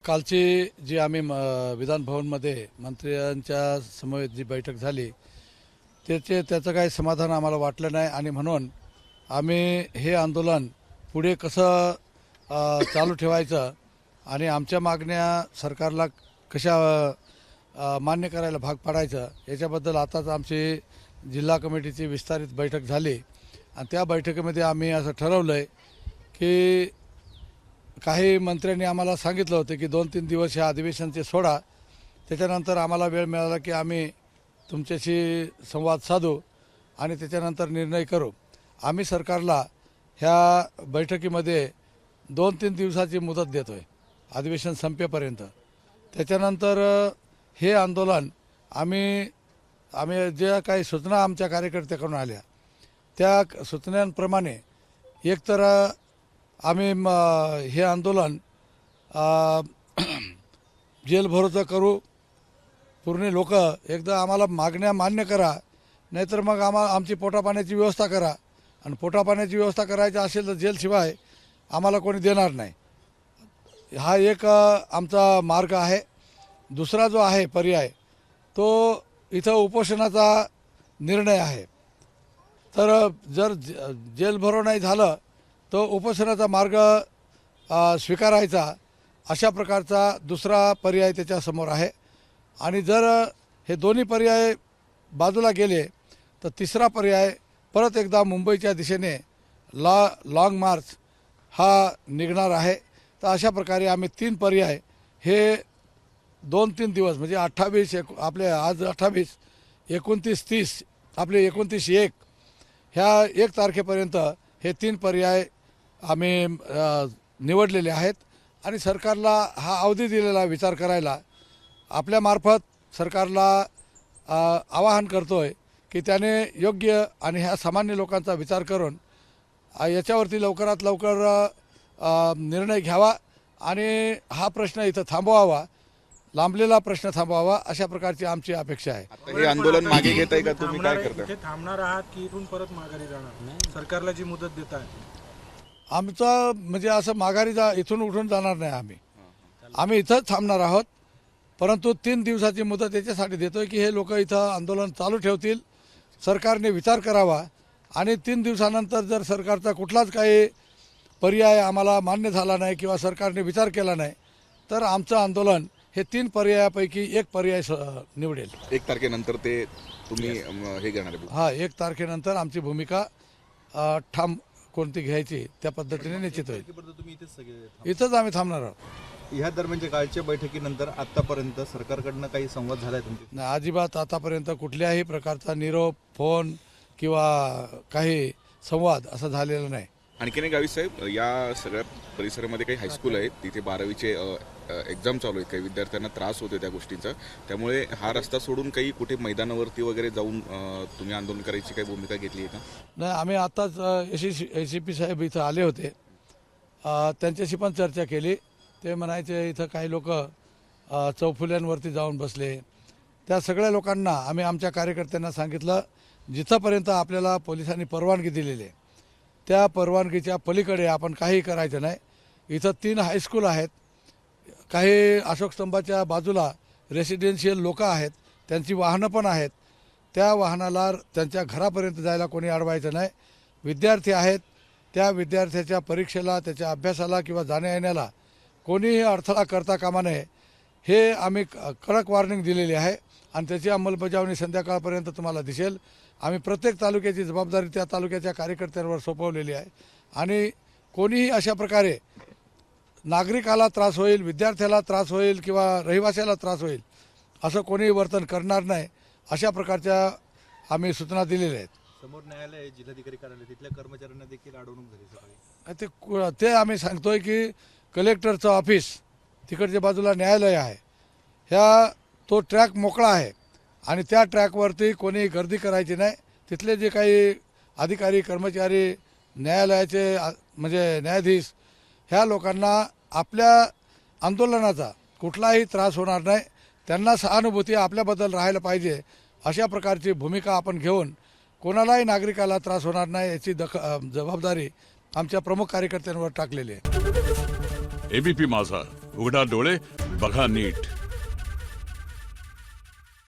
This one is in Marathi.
कालची जी आम्ही विधान भवनमध्ये मंत्र्यांच्या समवेत जी बैठक झाली त्याचं काही समाधान आम्हाला वाटलं नाही आणि म्हणून आम्ही हे आंदोलन पुढे कसं चालू ठेवायचं आणि आमच्या मागण्या सरकारला कशा मान्य करायला भाग पाडायचं याच्याबद्दल आताच आमची जिल्हा कमिटीची विस्तारित बैठक झाली आणि त्या बैठकीमध्ये आम्ही असं ठरवलं आहे की काही मंत्र्यांनी आम्हाला सांगितलं होतं की 2-3 दिवस ह्या अधिवेशनचे सोडा, त्याच्यानंतर आम्हाला वेळ मिळाला की आम्ही तुमच्याशी संवाद साधू आणि त्याच्यानंतर निर्णय करू। आम्ही सरकारला ह्या बैठकीमध्ये 2-3 दिवसाची मुदत देतो आहे अधिवेशन संपेपर्यंत। त्याच्यानंतर हे आंदोलन आम्ही जे काही सूचना आमच्या कार्यकर्त्याकडून आल्या त्या सूचनांप्रमाणे एकतर आम्ही हे आंदोलन जेल भरोसा करू, पूर्ण लोक एकदा आम्हाला मागण्या मान्य करा, नाहीतर मग आमची पोटापाण्याची व्यवस्था करा आणि पोटापाण्याची व्यवस्था करायची असेल तर जेलशिवाय आम्हाला कोणी देणार नाही। हा एक आमचा मार्ग आहे। दुसरा जो आहे पर्याय तो इथं उपोषणाचा निर्णय आहे। तर जर जेल भरो नाही झालं तो उपोषणाचा मार्ग स्वीकारायचा अशा प्रकारचा दुसरा पर्याय त्याच्यासमोर आहे। आणि जर हे दोन्ही पर्याय बाजूला गेले तर तिसरा पर्याय परत एकदा मुंबईच्या दिशेने लॉंग मार्च हा निघणार आहे। तर अशा प्रकारे आम्ही 3 पर्याय हे 2-3 दिवस म्हणजे 28 आपले आज 28, 29, 30 आपले 29-1 ह्या 1 तारखेपर्यंत हे 3 पर्याय आम्ही निवडलेले आहेत आणि सरकारला हा अवधी दिलेला विचार करायला आपल्यामार्फत सरकारला आवाहन करतोय की त्याने योग्य आणि ह्या सामान्य लोकांचा विचार करून याच्यावरती लवकरात लवकर निर्णय घ्यावा आणि हा प्रश्न इथं थांबवावा, लांबलेला प्रश्न थांबवावा अशा प्रकारची आमची अपेक्षा आहे। आता हे आंदोलन मागे घेताय का तुम्ही, काय करताय? इथे थांबणार आहात की इथून परत माघारी जाणार? सरकारला जी मुदत देताय आमचं म्हणजे असं माघारी इथून उठून जाणार नाही। आम्ही इथंच थांबणार आहोत, परंतु 3 दिवसाची मुदत याच्यासाठी देतोय की हे लोक इथं आंदोलन चालू ठेवतील, सरकारने विचार करावा आणि 3 दिवसानंतर जर सरकारचा कुठलाच काही पर्याय आम्हाला मान्य झाला नाही किंवा सरकारने विचार केला नाही तर आमचं आंदोलन हे 3 पर्यायापैकी 1 पर्याय निवडेल। 1 तारखेनंतर ते तुम्ही हे घेणार आहे? हा, 1 तारखेनंतर आमची भूमिका ठाम कोणती घ्यायची त्या पद्धतीने निश्चित होईल। इथंच आम्ही थांबणार आहोत। ह्या दरम्यानच्या कालच्या बैठकीनंतर आतापर्यंत सरकारकडनं काही संवाद झालाय तुमचे? नाही, अजिबात आतापर्यंत कुठल्याही प्रकारचा निरोप, फोन किंवा काही संवाद असा झालेला नाही। आणखीन एक गावी साहेब, या सगळ्या परिसरामध्ये काही हायस्कूल आहेत, तिथे 12वीचे एक्झाम चालू आहेत, काही विद्यार्थ्यांना त्रास होतो त्या गोष्टींचा, त्यामुळे हा रस्ता सोडून काही कुठे मैदानावरती वगैरे जाऊन तुम्ही आंदोलन करायची काही भूमिका घेतली आहे का? नाही, आम्ही आताच ACP साहेब इथं आले होते, त्यांच्याशी पण चर्चा केली। ते म्हणायचे इथं काही लोक चौफुल्यांवरती जाऊन बसले। त्या सगळ्या लोकांना आम्ही आमच्या कार्यकर्त्यांना सांगितलं जिथंपर्यंत आपल्याला पोलिसांनी परवानगी दिलेली आहे त्या परवानगीच्या पलीकडे आपण काही करायचं नाही। इथं 3 हायस्कूल आहेत, काही अशोक स्तंभाच्या बाजूला रेसिडेन्शियल लोक आहेत, त्यांची वाहनं पण आहेत, त्या वाहनाला त्यांच्या घरापर्यंत जायला कोणी अडवायचं नाही। विद्यार्थी आहेत, त्या विद्यार्थ्याच्या परीक्षेला, त्याच्या अभ्यासाला किंवा जाण्या येण्याला कोणीही अडथळा करता कामा नये हे आम्ही कडक वॉर्निंग दिलेली आहे आणि त्याची अंमलबजावणी संध्याकाळपर्यंत तुम्हाला दिसेल। आम्ही प्रत्येक तालुक्याची जबाबदारी त्या तालुक्याच्या कार्यकर्त्यांवर सोपवलेली आहे आणि कोणीही अशा प्रकारे नागरिकाला त्रास होईल, विद्यार्थ्याला त्रास होईल किंवा रहिवाशाला त्रास होईल असं कोणीही वर्तन करणार नाही अशा प्रकारच्या आम्ही सूचना दिलेल्या आहेत। समोर न्यायालय, जिल्हाधिकारी कार्यालय, तिथल्या कर्मचाऱ्यांना देखील अडवणूक झाली सकाळी। ते आम्ही सांगतोय की कलेक्टरचं ऑफिस तिकडच्या बाजूला न्यायालय आहे, तो ट्रॅक मोकळा आहे आणि त्या ट्रॅकवरती कोणी गर्दी करायची नाही। तिथले जे काही अधिकारी, कर्मचारी, न्यायालयाचे म्हणजे न्यायाधीश, ह्या लोकांना आपल्या आंदोलनाचा कुठलाही त्रास होणार नाही, त्यांना सहानुभूती आपल्याबद्दल राहायला पाहिजे अशा प्रकारची भूमिका आपण घेऊन कोणालाही नागरिकाला त्रास होणार नाही याची जबाबदारी आमच्या प्रमुख कार्यकर्त्यांवर टाकलेली आहे। एबीपी माझा, उघडा डोळे बघा नीट.